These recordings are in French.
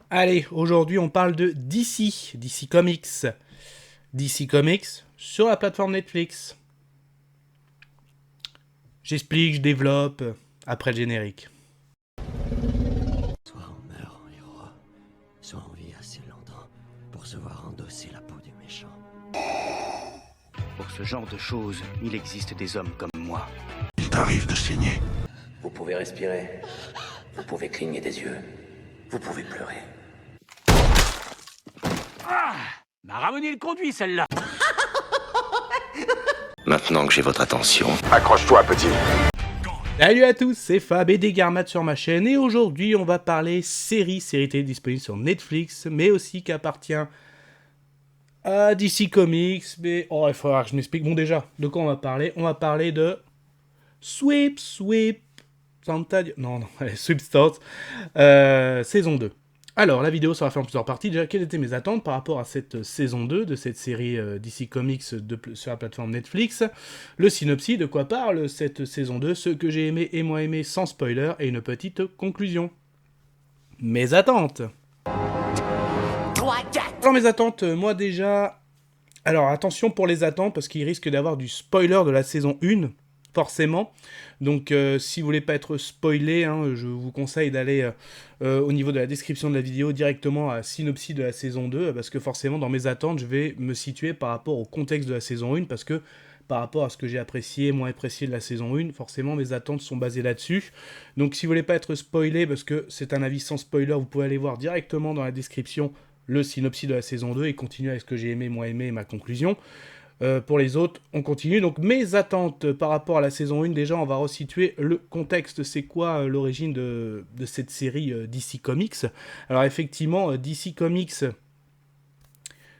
Allez, aujourd'hui on parle de DC Comics. DC Comics sur la plateforme Netflix. J'explique, je développe après le générique. Soit on meurt en héros, soit on vit assez longtemps pour se voir endosser la peau du méchant. Pour ce genre de choses, il existe des hommes comme moi. Il t'arrive de saigner. Vous pouvez respirer. Vous pouvez cligner des yeux. Vous pouvez pleurer. M'a ramené le conduit, celle-là. Maintenant que j'ai votre attention, Accroche-toi, petit. Salut à tous, c'est Fab et Degarmat sur ma chaîne et aujourd'hui on va parler série télé disponible sur Netflix mais aussi qui appartient à DC Comics. Mais il faudra que je m'explique. Bon déjà, de quoi on va parler? On va parler de Sweep Santa... Non, allez, Sweep Stars, saison 2. Alors, la vidéo sera faite en plusieurs parties. Déjà, quelles étaient mes attentes par rapport à cette saison 2 de cette série DC Comics sur la plateforme Netflix? Le synopsis, de quoi parle cette saison 2, ce que j'ai aimé et moins aimé sans spoiler, et une petite conclusion. Mes attentes. Alors, mes attentes, moi déjà... Alors, attention pour les attentes, parce qu'il risque d'avoir du spoiler de la saison 1, forcément. Donc si vous voulez pas être spoilé, je vous conseille d'aller au niveau de la description de la vidéo directement à synopsis de la saison 2, parce que forcément dans mes attentes je vais me situer par rapport au contexte de la saison 1, parce que par rapport à ce que j'ai apprécié, moins apprécié de la saison 1, forcément mes attentes sont basées là-dessus. Donc si vous voulez pas être spoilé, parce que c'est un avis sans spoiler, vous pouvez aller voir directement dans la description le synopsis de la saison 2 et continuer avec ce que j'ai aimé, moins aimé et ma conclusion. Pour les autres, on continue. Donc mes attentes par rapport à la saison 1, déjà on va resituer le contexte, c'est quoi l'origine de cette série DC Comics. Alors effectivement, DC Comics,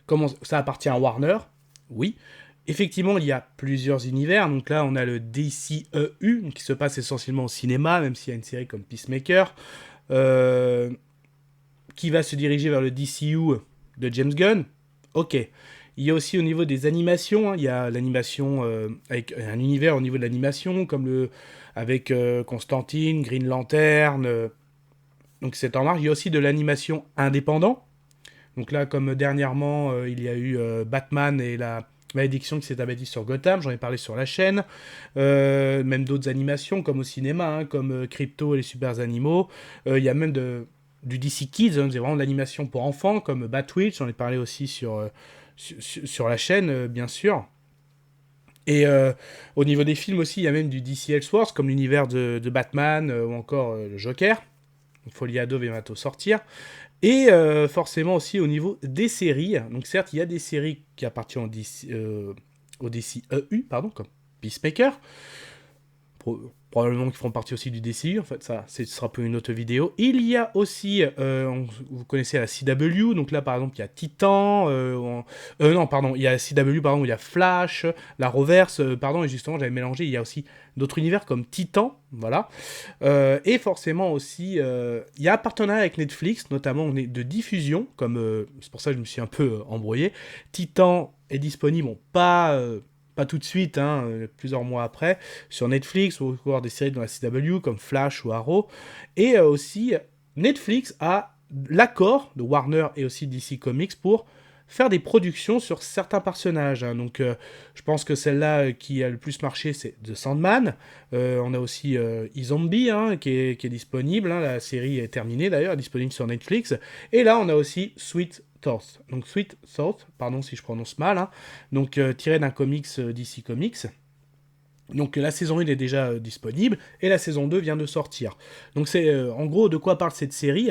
comment ça appartient à Warner, oui. Effectivement, il y a plusieurs univers, donc là on a le DCEU, qui se passe essentiellement au cinéma, même s'il y a une série comme Peacemaker, qui va se diriger vers le DCU de James Gunn, ok. Il y a aussi au niveau des animations, il y a l'animation avec un univers au niveau de l'animation, comme avec Constantine, Green Lantern, donc c'est en marche. Il y a aussi de l'animation indépendant. Donc là, comme dernièrement, il y a eu Batman et la malédiction qui s'est abattue sur Gotham, j'en ai parlé sur la chaîne. Même d'autres animations, comme au cinéma, comme Crypto et les super animaux. Il y a même du DC Kids, c'est vraiment de l'animation pour enfants, comme Batwitch, j'en ai parlé aussi sur la chaîne, bien sûr. Et au niveau des films aussi, il y a même du DC Elseworlds, comme l'univers de Batman ou encore le Joker. Foliado va bientôt sortir. Et forcément aussi au niveau des séries. Donc certes, il y a des séries qui appartiennent au DCEU, pardon, comme Peacemaker. Probablement qui feront partie aussi du DCU, en fait, ça, ce sera pour une autre vidéo. Il y a aussi, vous connaissez la CW, donc là, par exemple, il y a Titan, non, pardon, il y a CW, pardon, il y a Flash, la Reverse, pardon, et justement, j'avais mélangé, il y a aussi d'autres univers comme Titan, voilà. Et forcément aussi, il y a un partenariat avec Netflix, notamment on est de diffusion, comme, c'est pour ça que je me suis un peu embrouillé. Titan est disponible, bon, pas tout de suite, plusieurs mois après, sur Netflix, ou voir des séries dans la CW, comme Flash ou Arrow. Et aussi, Netflix a l'accord de Warner et aussi DC Comics pour faire des productions sur certains personnages. Donc, je pense que celle-là qui a le plus marché, c'est The Sandman. On a aussi iZombie, qui est disponible. La série est terminée, d'ailleurs, disponible sur Netflix. Et là, on a aussi Sweet Thought. Donc Sweet Thought, pardon si je prononce mal, donc tiré d'un comics DC Comics. Donc la saison 1 est déjà disponible, et la saison 2 vient de sortir. Donc c'est en gros de quoi parle cette série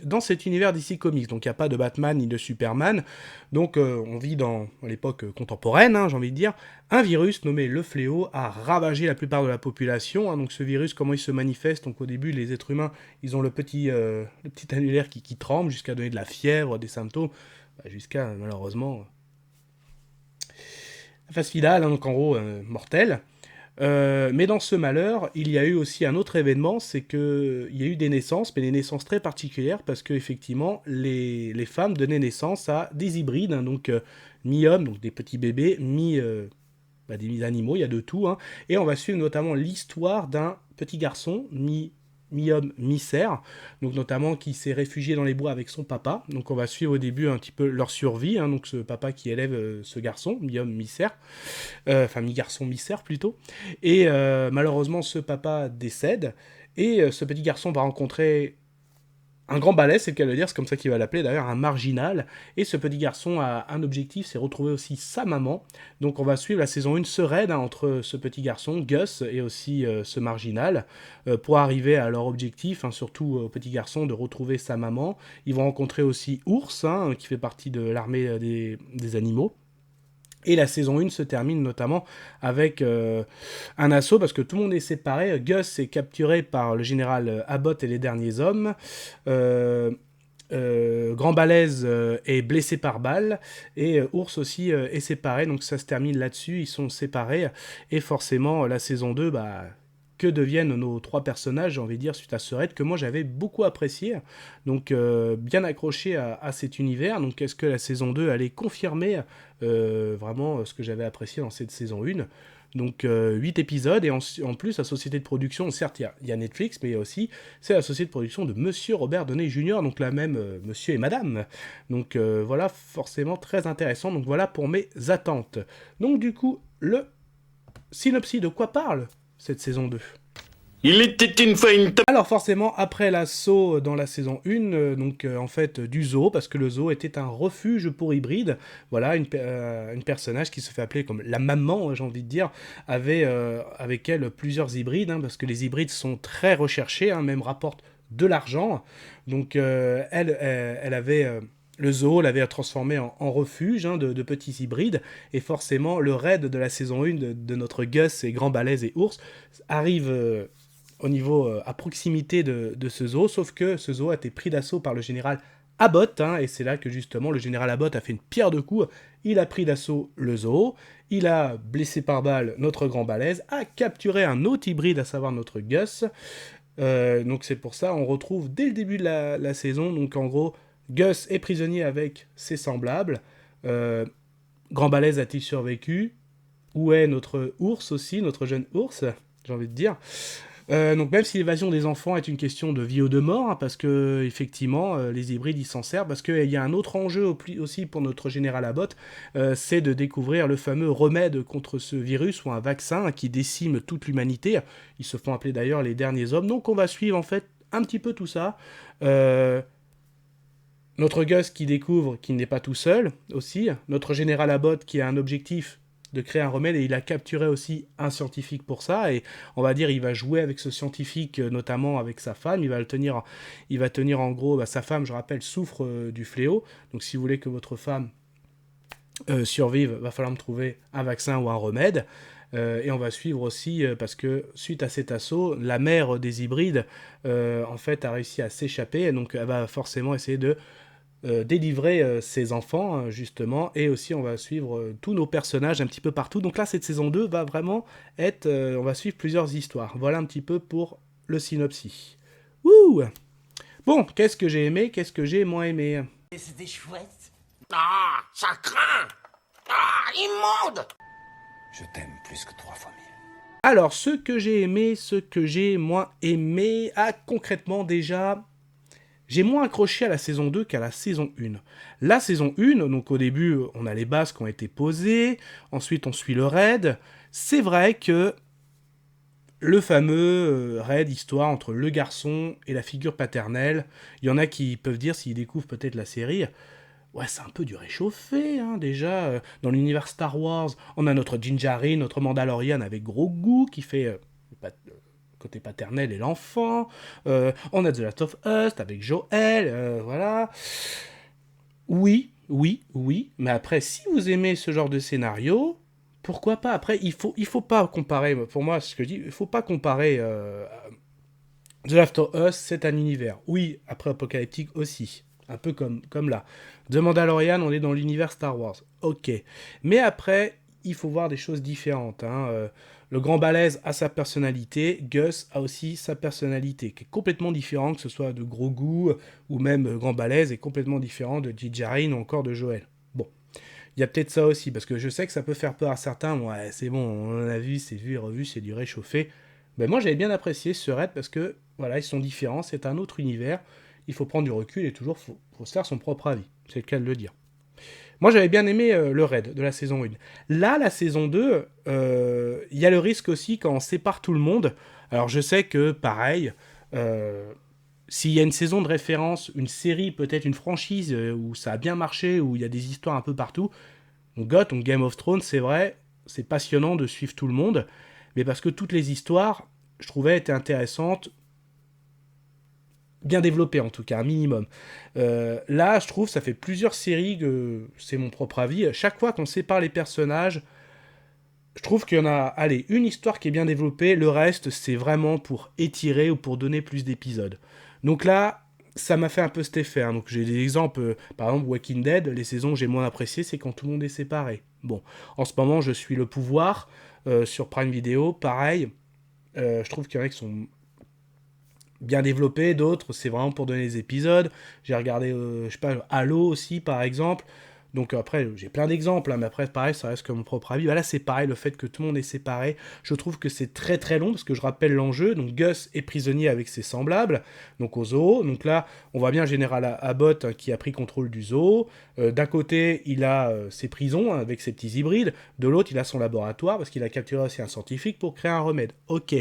dans cet univers DC Comics. Donc il n'y a pas de Batman ni de Superman, donc on vit dans l'époque contemporaine, j'ai envie de dire. Un virus nommé le Fléau a ravagé la plupart de la population. Donc ce virus, comment il se manifeste? Donc au début, les êtres humains, ils ont le petit annulaire qui tremble, jusqu'à donner de la fièvre, des symptômes, jusqu'à malheureusement la phase finale, donc en gros mortelle. Mais dans ce malheur, il y a eu aussi un autre événement, c'est qu'il y a eu des naissances, mais des naissances très particulières, parce qu'effectivement, les femmes donnaient naissance à des hybrides, donc mi-hommes, donc des petits bébés, des animaux, il y a de tout, et on va suivre notamment l'histoire d'un petit garçon, mi-homme, mi-cerf, donc notamment qui s'est réfugié dans les bois avec son papa. Donc on va suivre au début un petit peu leur survie, hein, donc ce papa qui élève ce garçon, mi-homme, mi-cerf, enfin mi-garçon, mi-cerf plutôt. Et malheureusement, ce papa décède, et ce petit garçon va rencontrer un grand balai, c'est le cas de le dire, c'est comme ça qu'il va l'appeler d'ailleurs, un marginal. Et ce petit garçon a un objectif, c'est retrouver aussi sa maman. Donc on va suivre la saison 1 ce raid entre ce petit garçon, Gus, et aussi ce marginal, pour arriver à leur objectif, hein, surtout au petit garçon, de retrouver sa maman. Ils vont rencontrer aussi Ours, hein, qui fait partie de l'armée des animaux. Et la saison 1 se termine notamment avec un assaut, parce que tout le monde est séparé. Gus est capturé par le général Abbott et les derniers hommes. Grand Balèze est blessé par balle. Et Ours aussi est séparé. Donc ça se termine là-dessus. Ils sont séparés. Et forcément, la saison 2, que deviennent nos 3 personnages, j'ai envie de dire, suite à ce raid, que moi j'avais beaucoup apprécié. Donc bien accroché à cet univers. Donc est-ce que la saison 2 allait confirmer vraiment ce que j'avais apprécié dans cette saison 1 ? Donc 8 épisodes, et en plus la société de production, certes il y a Netflix, mais aussi c'est la société de production de Monsieur Robert Downey Jr., donc la même Monsieur et Madame. Donc voilà, forcément très intéressant. Donc voilà pour mes attentes. Donc du coup, le synopsis, de quoi parle cette saison 2 ? Il était une fois une Alors forcément, après l'assaut dans la saison 1, en fait du zoo, parce que le zoo était un refuge pour hybrides, voilà, une personnage qui se fait appeler comme la maman, j'ai envie de dire, avait avec elle plusieurs hybrides, hein, parce que les hybrides sont très recherchés, hein, même rapportent de l'argent. Donc elle avait... le zoo l'avait transformé en refuge, hein, de petits hybrides, et forcément le raid de la saison 1 de notre Gus et Grand Balèze et Ours arrive au niveau à proximité de ce zoo, sauf que ce zoo a été pris d'assaut par le général Abbott, hein, et c'est là que justement le général Abbott a fait une pierre de coups. Il a pris d'assaut le zoo, il a blessé par balle notre Grand Balèze, a capturé un autre hybride, à savoir notre Gus. Donc c'est pour ça, on retrouve dès le début de la saison, donc en gros, Gus est prisonnier avec ses semblables. Grand Balèze a-t-il survécu ? Où est notre ours aussi, notre jeune ours, j'ai envie de dire. Donc même si l'évasion des enfants est une question de vie ou de mort, hein, parce que effectivement les hybrides ils s'en servent, parce qu'il y a un autre enjeu aussi pour notre général Abbott, c'est de découvrir le fameux remède contre ce virus, ou un vaccin qui décime toute l'humanité. Ils se font appeler d'ailleurs les derniers hommes. Donc on va suivre en fait un petit peu tout ça. Notre Gus qui découvre qu'il n'est pas tout seul aussi, notre général Abbott qui a un objectif de créer un remède, et il a capturé aussi un scientifique pour ça, et on va dire il va jouer avec ce scientifique, notamment avec sa femme. Il va tenir en gros, sa femme, je rappelle, souffre du fléau, donc si vous voulez que votre femme survive, va falloir me trouver un vaccin ou un remède. Et on va suivre aussi, parce que suite à cet assaut, la mère des hybrides en fait a réussi à s'échapper, donc elle va forcément essayer de délivrer ses enfants, hein, justement, et aussi on va suivre tous nos personnages un petit peu partout. Donc là, cette saison 2 va vraiment être... on va suivre plusieurs histoires. Voilà un petit peu pour le synopsis. Ouh. Bon, qu'est-ce que j'ai aimé, qu'est-ce que j'ai moins aimé ? C'était chouette. Ah, ça craint. Ah, immonde. Je t'aime plus que 3 fois 1000. Alors, ce que j'ai aimé, ce que j'ai moins aimé... Ah, concrètement, déjà... J'ai moins accroché à la saison 2 qu'à la saison 1. La saison 1, donc au début, on a les bases qui ont été posées, ensuite on suit le raid. C'est vrai que le fameux raid, histoire entre le garçon et la figure paternelle, il y en a qui peuvent dire, s'ils découvrent peut-être la série, ouais, c'est un peu du réchauffé, hein, déjà. Dans l'univers Star Wars, on a notre Din Djarin, notre Mandalorian avec Grogu, qui fait... côté paternel et l'enfant, on a The Last of Us avec Joel, voilà. Oui, mais après, si vous aimez ce genre de scénario, pourquoi pas ? Après, il faut pas comparer, pour moi, ce que je dis, il faut pas comparer The Last of Us, c'est un univers, oui, après apocalyptique aussi, un peu comme là. The Mandalorian, on est dans l'univers Star Wars, ok. Mais après, il faut voir des choses différentes, hein. Le Grand Balèze a sa personnalité, Gus a aussi sa personnalité, qui est complètement différente, que ce soit de Grogu ou même Grand Balèze est complètement différent de Din Djarin ou encore de Joel. Bon, il y a peut-être ça aussi, parce que je sais que ça peut faire peur à certains. Ouais, c'est bon, on en a vu, c'est vu et revu, c'est du réchauffé. Ben moi j'avais bien apprécié ce raid parce que voilà, ils sont différents, c'est un autre univers, il faut prendre du recul et toujours faut se faire son propre avis, c'est le cas de le dire. Moi j'avais bien aimé le raid de la saison 1. Là, la saison 2, il y a le risque aussi quand on sépare tout le monde. Alors je sais que pareil, s'il y a une saison de référence, une série, peut-être une franchise où ça a bien marché, où il y a des histoires un peu partout, donc Game of Thrones, c'est vrai, c'est passionnant de suivre tout le monde, mais parce que toutes les histoires, je trouvais, étaient intéressantes, bien développées en tout cas, un minimum. Là, je trouve, ça fait plusieurs séries que, c'est mon propre avis, chaque fois qu'on sépare les personnages, je trouve qu'il y en a, allez, une histoire qui est bien développée, le reste, c'est vraiment pour étirer ou pour donner plus d'épisodes. Donc là, ça m'a fait un peu cet effet. Hein. Donc j'ai des exemples, par exemple Walking Dead, les saisons que j'ai moins appréciées, c'est quand tout le monde est séparé. Bon, en ce moment, je suis Le Pouvoir sur Prime Video, pareil. Je trouve qu'il y en a qui sont bien développés, d'autres, c'est vraiment pour donner des épisodes. J'ai regardé, je sais pas, Halo aussi, par exemple. Donc après, j'ai plein d'exemples, hein, mais après, pareil, ça reste comme mon propre avis. Bah là, c'est pareil, le fait que tout le monde est séparé, je trouve que c'est très très long, parce que je rappelle l'enjeu, donc Gus est prisonnier avec ses semblables, donc au zoo, donc là, on voit bien le général Abbott hein, qui a pris contrôle du zoo, d'un côté, il a ses prisons, hein, avec ses petits hybrides, de l'autre, il a son laboratoire, parce qu'il a capturé aussi un scientifique pour créer un remède. Ok,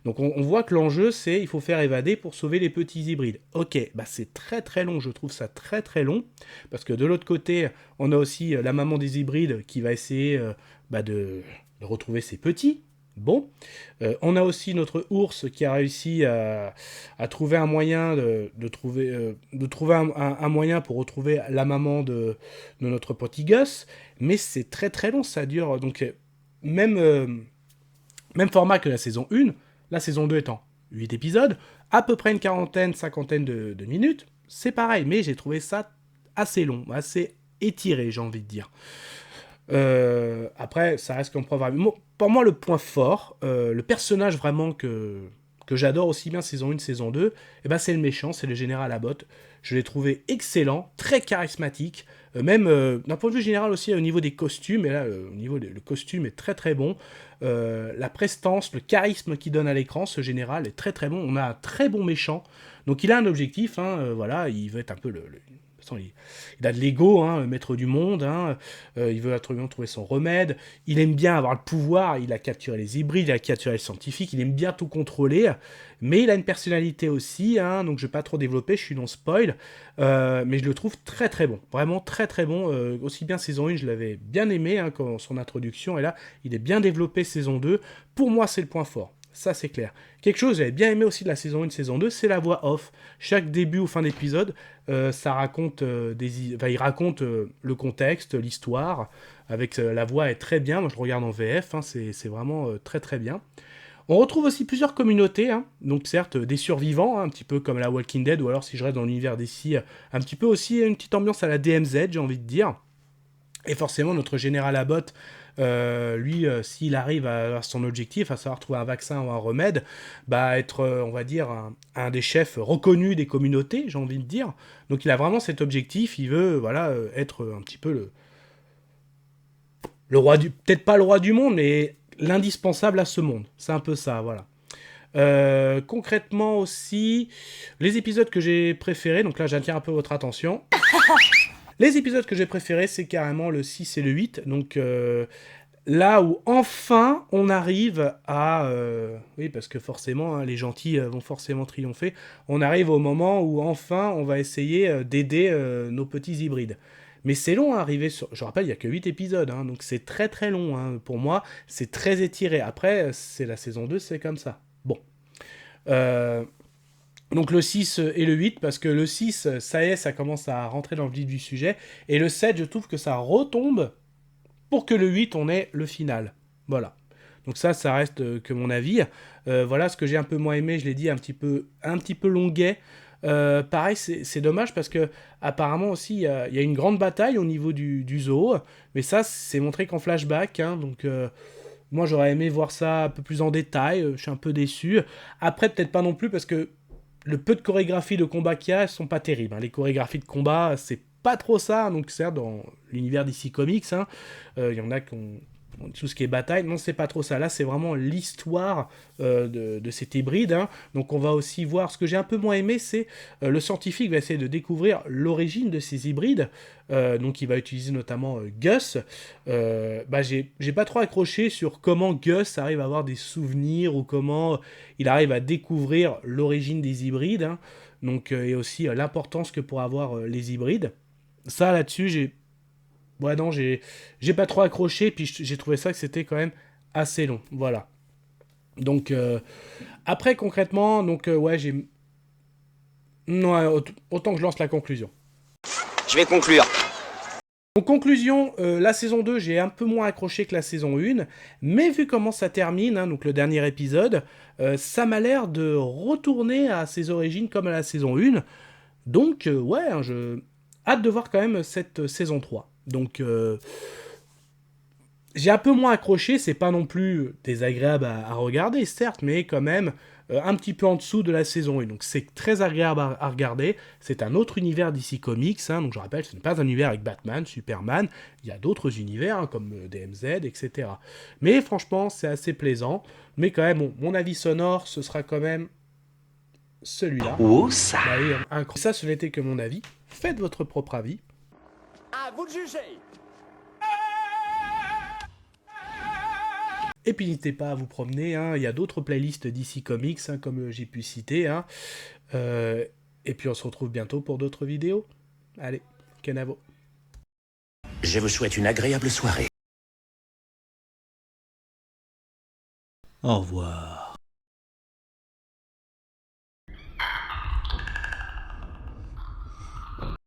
donc on voit que l'enjeu, c'est, il faut faire évader pour sauver les petits hybrides. Ok, bah c'est très très long, je trouve ça très très long, parce que de l'autre côté, on a aussi la maman des hybrides qui va essayer de retrouver ses petits. Bon. On a aussi notre ours qui a réussi à trouver un moyen de trouver un moyen pour retrouver la maman de notre petit Gus. Mais c'est très très long, ça dure. Donc, même format que la saison 1, la saison 2 étant 8 épisodes, à peu près une quarantaine, cinquantaine de minutes. C'est pareil, mais j'ai trouvé ça assez long, assez étiré, j'ai envie de dire. Après, ça reste comme preuve. Pour moi, le point fort, le personnage vraiment que j'adore aussi bien saison 1, saison 2, eh ben, c'est le méchant, c'est le général Abbott. Je l'ai trouvé excellent, très charismatique, même d'un point de vue général aussi au niveau des costumes, et là, au niveau le costume est très très bon. La prestance, le charisme qu'il donne à l'écran, ce général est très très bon. On a un très bon méchant, donc il a un objectif, hein, voilà, il veut être un peu de toute façon, il a de l'ego, hein, le maître du monde, hein, il veut absolument trouver son remède, il aime bien avoir le pouvoir, il a capturé les hybrides, il a capturé les scientifiques, il aime bien tout contrôler, mais il a une personnalité aussi, hein, donc je ne vais pas trop développer, je suis non spoil, mais je le trouve très très bon, vraiment très très bon, aussi bien saison 1, je l'avais bien aimé, hein, quand son introduction, et là, il est bien développé saison 2, pour moi c'est le point fort. Ça, c'est clair. Quelque chose que j'avais bien aimé aussi de la saison 1, saison 2, c'est la voix off. Chaque début ou fin d'épisode, ça raconte il raconte le contexte, l'histoire, avec la voix est très bien. Moi, je regarde en VF, hein, c'est vraiment très très bien. On retrouve aussi plusieurs communautés, hein. Donc certes des survivants, hein, un petit peu comme la Walking Dead, ou alors si je reste dans l'univers d'ici, un petit peu aussi une petite ambiance à la DMZ, j'ai envie de dire. Et forcément, notre général Abbott, lui, s'il arrive à son objectif, à savoir trouver un vaccin ou un remède, bah être, on va dire, un des chefs reconnus des communautés, j'ai envie de dire. Donc il a vraiment cet objectif, il veut, voilà, être un petit peu le roi du... Peut-être pas le roi du monde, mais l'indispensable à ce monde. C'est un peu ça, voilà. Concrètement aussi, les épisodes que j'ai préférés, donc là j'attire un peu votre attention. Les épisodes que j'ai préférés, c'est carrément le 6 et le 8. Donc là où enfin on arrive à... oui, parce que forcément, hein, les gentils vont forcément triompher. On arrive au moment où enfin on va essayer d'aider nos petits hybrides. Mais c'est long à arriver sur... Je rappelle, il n'y a que 8 épisodes, hein, donc c'est très très long. Hein. Pour moi, c'est très étiré. Après, c'est la saison 2, c'est comme ça. Bon. Donc le 6 et le 8, parce que le 6, ça y est, ça commence à rentrer dans le vif du sujet, et le 7, je trouve que ça retombe pour que le 8, on ait le final. Voilà. Donc ça reste que mon avis. Voilà, ce que j'ai un peu moins aimé, je l'ai dit, un petit peu longuet. Pareil, c'est dommage, parce que apparemment aussi, il y a une grande bataille au niveau du zoo, mais ça, c'est montré qu'en flashback, hein, donc... moi, j'aurais aimé voir ça un peu plus en détail, je suis un peu déçu. Après, peut-être pas non plus, parce que le peu de chorégraphies de combat qu'il y a, elles sont pas terribles. Hein. Les chorégraphies de combat, c'est pas trop ça. Donc certes, dans l'univers DC Comics, il y en a qui ont tout ce qui est bataille. Non, c'est pas trop ça. Là, c'est vraiment l'histoire de cet hybride. Hein. Donc, on va aussi voir, ce que j'ai un peu moins aimé, c'est le scientifique va essayer de découvrir l'origine de ces hybrides. Donc, il va utiliser notamment Gus. J'ai pas trop accroché sur comment Gus arrive à avoir des souvenirs ou comment il arrive à découvrir l'origine des hybrides. Hein. Donc, et aussi l'importance que pourraient avoir les hybrides. Ça, là-dessus, j'ai pas trop accroché, puis j'ai trouvé ça que c'était quand même assez long. Voilà. Donc, après, concrètement, donc, j'ai... Non, autant que je lance la conclusion. Je vais conclure. En conclusion, la saison 2, j'ai un peu moins accroché que la saison 1, mais vu comment ça termine, hein, donc le dernier épisode, ça m'a l'air de retourner à ses origines comme à la saison 1. Donc, hein, hâte de voir quand même cette saison 3. Donc, j'ai un peu moins accroché, c'est pas non plus désagréable à regarder, certes, mais quand même un petit peu en dessous de la saison 1. Donc, c'est très agréable à regarder. C'est un autre univers d'ici Comics. Hein, donc, je rappelle, ce n'est pas un univers avec Batman, Superman. Il y a d'autres univers, hein, comme DMZ, etc. Mais franchement, c'est assez plaisant. Mais quand même, mon avis sonore, ce sera quand même celui-là. Oh, ça! Ça, ce n'était que mon avis. Faites votre propre avis. À vous de juger. Et puis n'hésitez pas à vous promener, hein. Il y a d'autres playlists d'ici Comics, hein, comme j'ai pu citer. Hein. Et puis on se retrouve bientôt pour d'autres vidéos. Allez, Kenavo. Je vous souhaite une agréable soirée. Au revoir.